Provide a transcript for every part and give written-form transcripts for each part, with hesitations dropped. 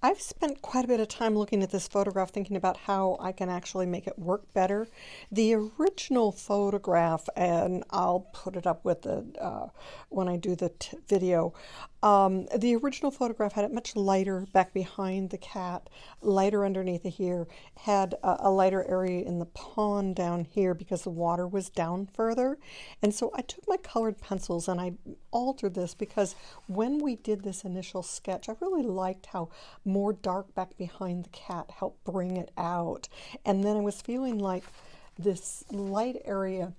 I've spent quite a bit of time looking at this photograph thinking about how I can actually make it work better. The original photograph, and I'll put it up with the when I do the video. The original photograph had it much lighter back behind the cat, lighter underneath here, had a lighter area in the pond down here because the water was down further. And so I took my colored pencils and I altered this because when we did this initial sketch, I really liked how more dark back behind the cat helped bring it out. And then I was feeling like this light area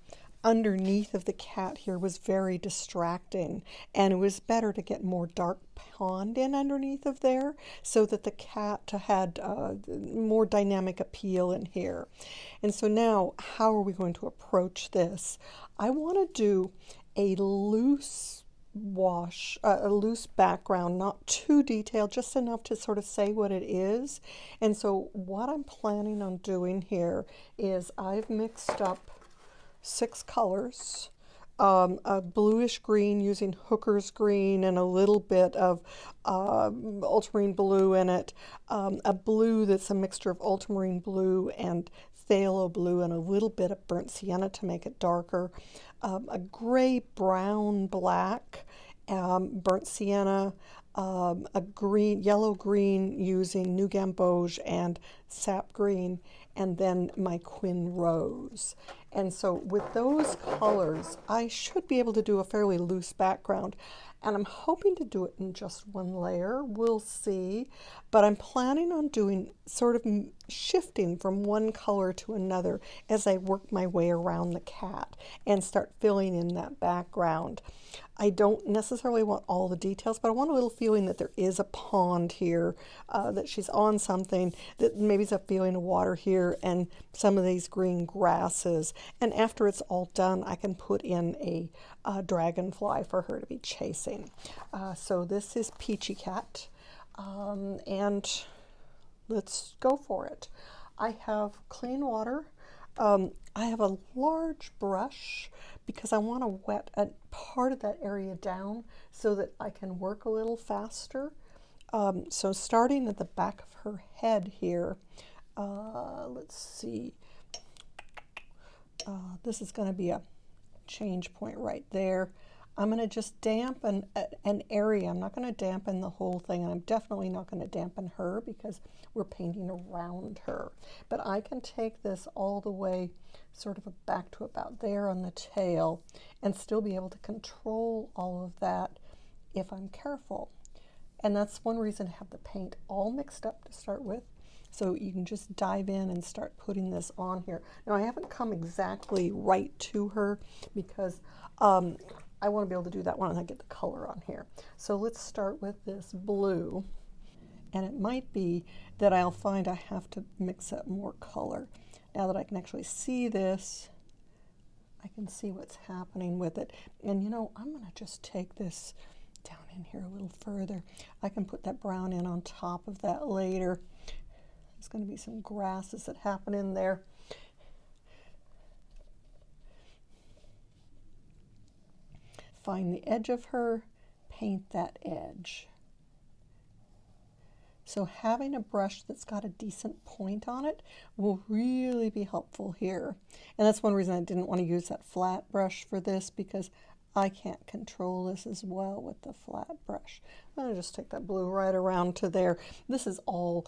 underneath of the cat here was very distracting, and it was better to get more dark pond in underneath of there so that the cat had more dynamic appeal in here. And so now how are we going to approach this? I want to do a loose wash, a loose background, not too detailed, just enough to sort of say what it is. And so what I'm planning on doing here is I've mixed up 6 colors. A bluish green using Hooker's green and a little bit of ultramarine blue in it. A blue that's a mixture of ultramarine blue and phthalo blue and a little bit of burnt sienna to make it darker. A gray, brown, black, burnt sienna, a green, yellow green using New Gamboge and sap green, and then my Quin Rose. And so with those colors, I should be able to do a fairly loose background. And I'm hoping to do it in just one layer. We'll see. But I'm planning on doing sort of shifting from one color to another as I work my way around the cat and start filling in that background. I don't necessarily want all the details, but I want a little feeling that there is a pond here, that she's on something, that maybe there's a feeling of water here, and some of these green grasses. And after it's all done, I can put in a dragonfly for her to be chasing. So this is Peachy Cat, and let's go for it. I have clean water. I have a large brush because I want to wet a part of that area down so that I can work a little faster. So starting at the back of her head here, let's see, this is going to be a change point right there. I'm going to just dampen an area. I'm not going to dampen the whole thing, and I'm definitely not going to dampen her because we're painting around her. But I can take this all the way sort of back to about there on the tail and still be able to control all of that if I'm careful. And that's one reason to have the paint all mixed up to start with, so you can just dive in and start putting this on here. Now I haven't come exactly right to her because I want to be able to do that when I get the color on here. So let's start with this blue. And it might be that I'll find I have to mix up more color. Now that I can actually see this, I can see what's happening with it. And you know, I'm going to just take this down in here a little further. I can put that brown in on top of that later. There's going to be some grasses that happen in there. Find the edge of her, paint that edge. So having a brush that's got a decent point on it will really be helpful here. And that's one reason I didn't want to use that flat brush for this, because I can't control this as well with the flat brush. I'm going to just take that blue right around to there. This is all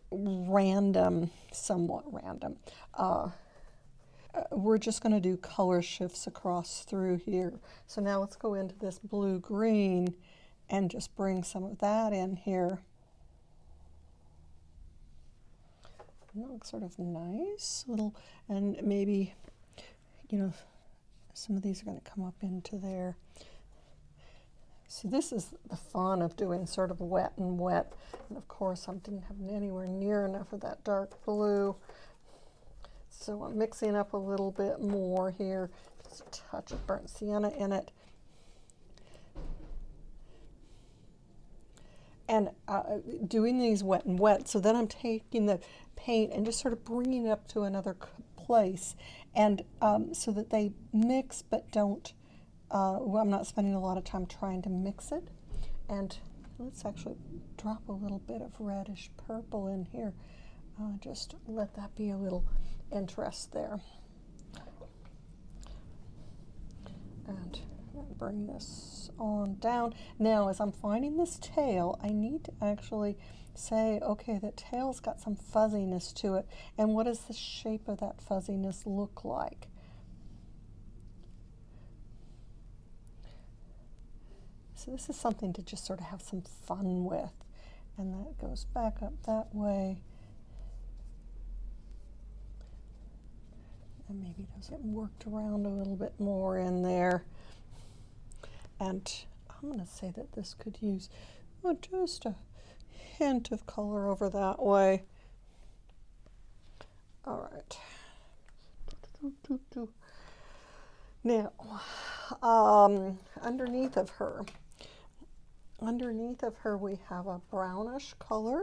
random, somewhat random. We're just going to do color shifts across through here. So now let's go into this blue-green and just bring some of that in here. And that looks sort of nice, little, and maybe, you know, some of these are going to come up into there. So this is the fun of doing sort of wet and wet. And of course I didn't have anywhere near enough of that dark blue. So I'm mixing up a little bit more here, just a touch of burnt sienna in it. And doing these wet and wet, so then I'm taking the paint and just sort of bringing it up to another place, and so that they mix but don't, well, I'm not spending a lot of time trying to mix it. And let's actually drop a little bit of reddish purple in here. Just let that be a little interest there. And bring this on down. Now, as I'm finding this tail, I need to actually say, okay, the tail's got some fuzziness to it. And what does the shape of that fuzziness look like? So this is something to just sort of have some fun with. And that goes back up that way. And maybe those get worked around a little bit more in there. And I'm going to say that this could use just a hint of color over that way. All right. Now, underneath of her we have a brownish color.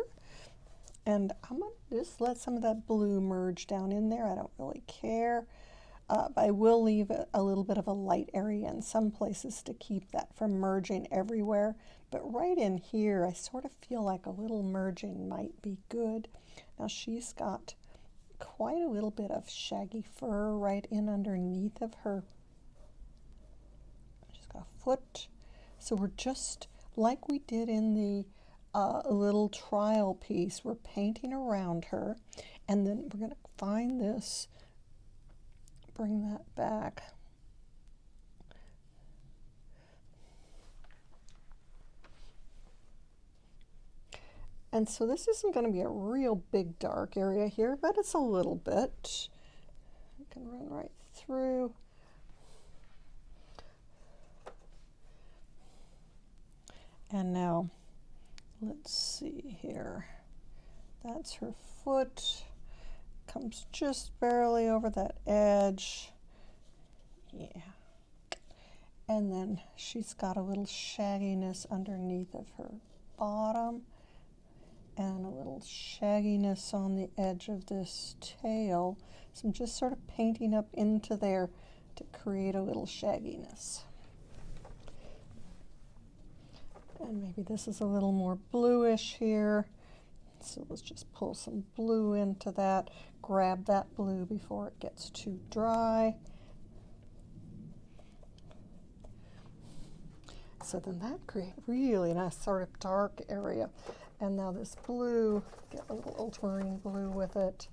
And I'm going to just let some of that blue merge down in there. I don't really care. But I will leave a little bit of a light area in some places to keep that from merging everywhere. But right in here, I sort of feel like a little merging might be good. Now she's got quite a little bit of shaggy fur right in underneath of her. She's got a foot. So we're just like we did in the little trial piece. We're painting around her, and then we're going to find this, bring that back. And so this isn't going to be a real big dark area here, but it's a little bit. I can run right through. And now, let's see here. That's her foot. Comes just barely over that edge. Yeah. And then she's got a little shagginess underneath of her bottom and a little shagginess on the edge of this tail. So I'm just sort of painting up into there to create a little shagginess. And maybe this is a little more bluish here. So let's just pull some blue into that. Grab that blue before it gets too dry. So then that creates really nice sort of dark area. And now this blue, get a little ultramarine blue with it.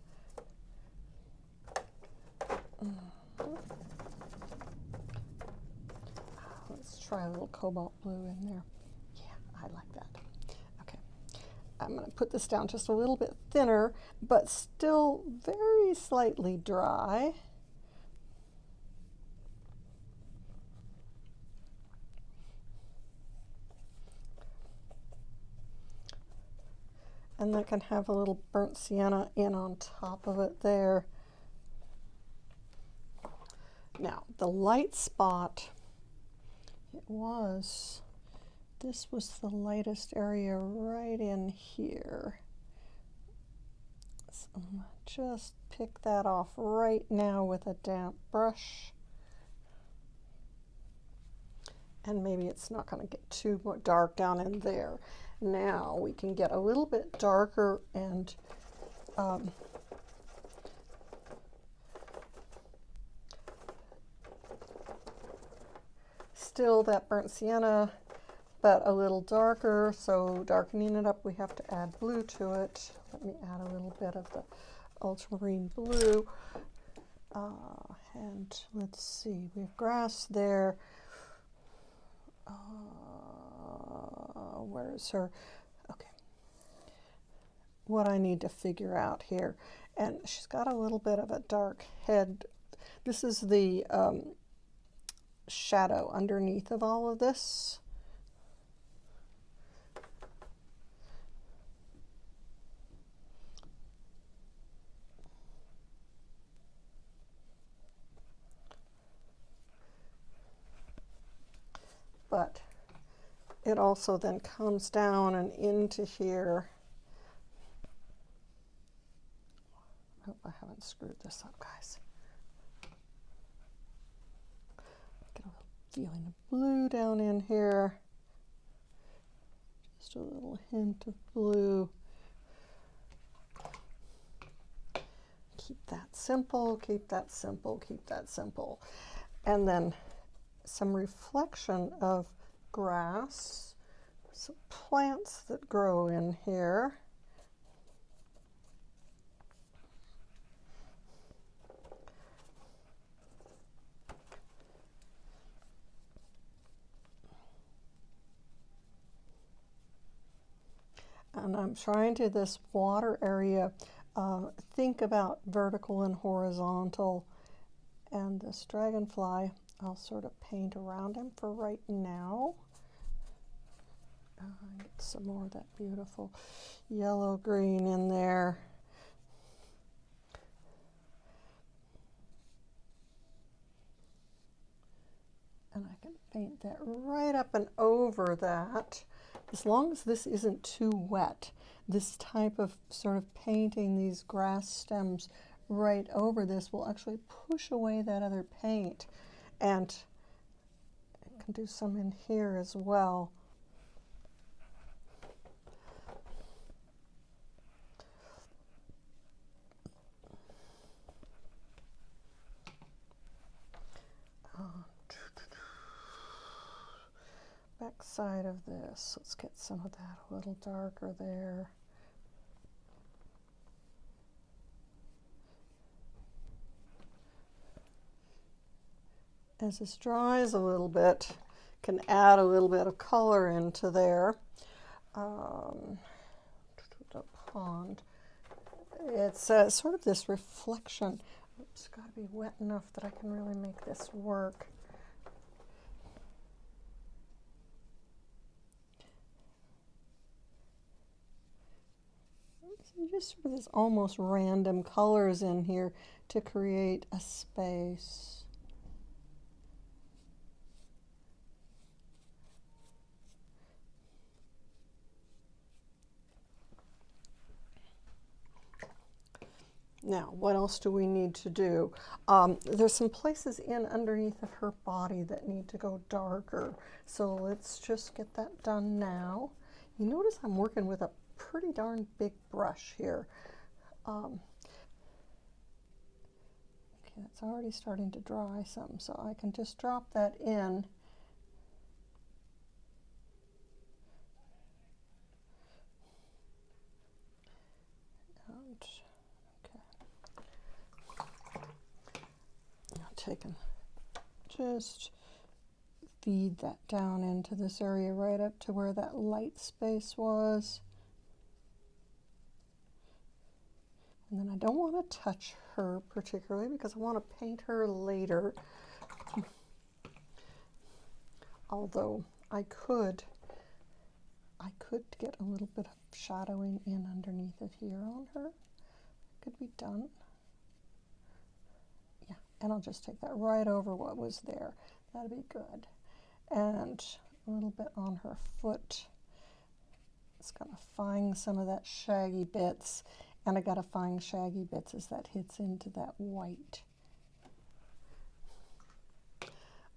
Let's try a little cobalt blue in there. I like that. Okay, I'm going to put this down just a little bit thinner, but still very slightly dry. And that can have a little burnt sienna in on top of it there. Now, the light spot, this was the lightest area right in here. So I'm going to just pick that off right now with a damp brush. And maybe it's not going to get too dark down in there. Now we can get a little bit darker and still that burnt sienna, but a little darker. So darkening it up, we have to add blue to it. Let me add a little bit of the ultramarine blue. And let's see, we have grass there. Where's her? Okay. What I need to figure out here, and she's got a little bit of a dark head. This is the shadow underneath of all of this. But it also then comes down and into here. I hope I haven't screwed this up, guys. Get a little feeling of blue down in here. Just a little hint of blue. Keep that simple, keep that simple, keep that simple. And then some reflection of grass, some plants that grow in here. And I'm trying to, this water area, think about vertical and horizontal. And this dragonfly, I'll sort of paint around him for right now. Get some more of that beautiful yellow-green in there. And I can paint that right up and over that. As long as this isn't too wet, this type of sort of painting these grass stems right over this will actually push away that other paint. And I can do some in here as well. Back side of this, let's get some of that a little darker there. As this dries a little bit, can add a little bit of color into there. The pond, it's sort of this reflection. It's got to be wet enough that I can really make this work. So just sort of this almost random colors in here to create a space. Now, what else do we need to do? There's some places in underneath of her body that need to go darker. So let's just get that done now. You notice I'm working with a pretty darn big brush here. Okay, it's already starting to dry some, so I can just drop that in. And, okay. Now taking, just feed that down into this area right up to where that light space was. And then I don't want to touch her particularly because I want to paint her later. Although I could get a little bit of shadowing in underneath of here on her. Could be done. Yeah, and I'll just take that right over what was there. That'll be good. And a little bit on her foot. It's gonna find some of that shaggy bits. And I gotta find shaggy bits as that hits into that white.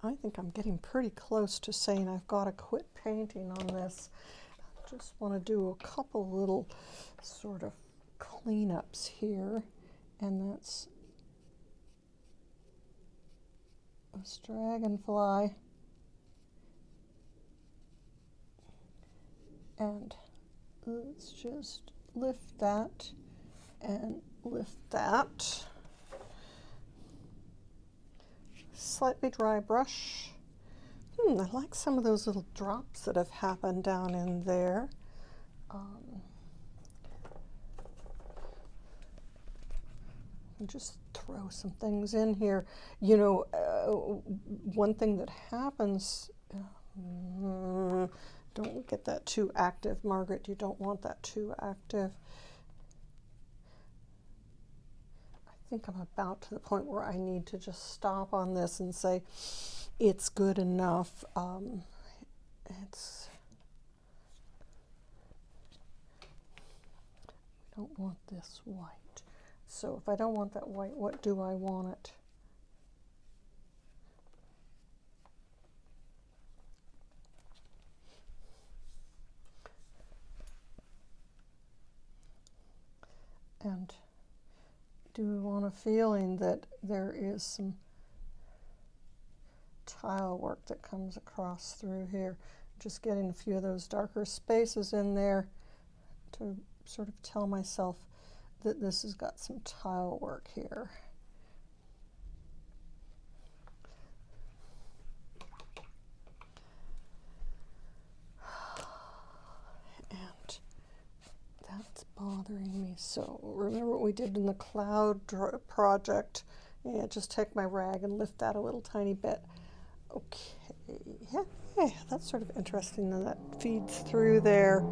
I think I'm getting pretty close to saying I've got to quit painting on this. I just want to do a couple little sort of cleanups here. And that's this dragonfly. And let's just lift that. And lift that. Slightly dry brush. I like some of those little drops that have happened down in there. And just throw some things in here. You know, one thing that happens, don't get that too active, Margaret. You don't want that too active. I think I'm about to the point where I need to just stop on this and say it's good enough. We don't want this white. So if I don't want that white, what do I want it? And do want a feeling that there is some tile work that comes across through here. Just getting a few of those darker spaces in there to sort of tell myself that this has got some tile work here. And that's bothering me. So remember what we did in the cloud project? Yeah, just take my rag and lift that a little tiny bit. Okay, yeah, that's sort of interesting that that feeds through there.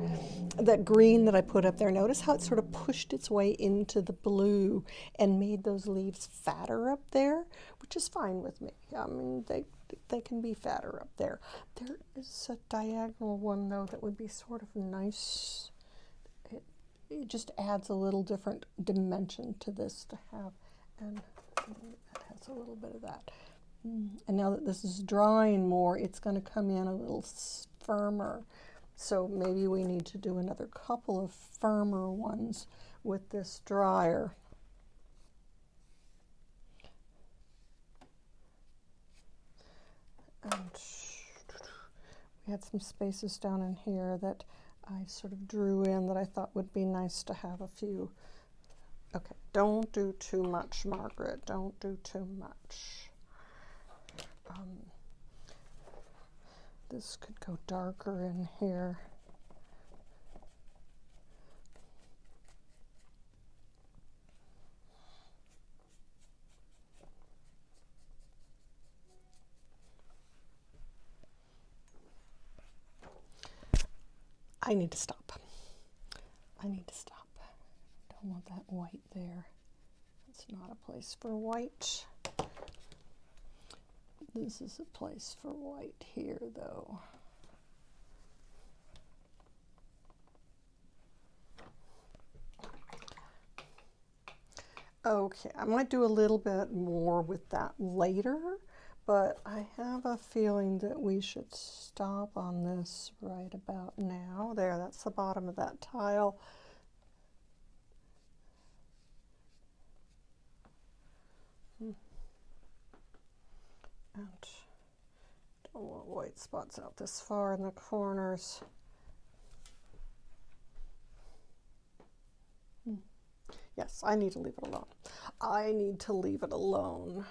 That green that I put up there, notice how it sort of pushed its way into the blue and made those leaves fatter up there, which is fine with me. I mean, they can be fatter up there. There is a diagonal one, though, that would be sort of nice. It just adds a little different dimension to this to have, and that has a little bit of that. And now that this is drying more, it's going to come in a little firmer. So maybe we need to do another couple of firmer ones with this dryer. And we had some spaces down in here that I sort of drew in that I thought would be nice to have a few. Okay, don't do too much, Margaret. Don't do too much. This could go darker in here. I need to stop. I need to stop. Don't want that white there. It's not a place for white. This is a place for white here, though. Okay, I might do a little bit more with that later, but I have a feeling that we should stop on this right about now. There, that's the bottom of that tile. And don't want white spots out this far in the corners. Yes, I need to leave it alone. I need to leave it alone.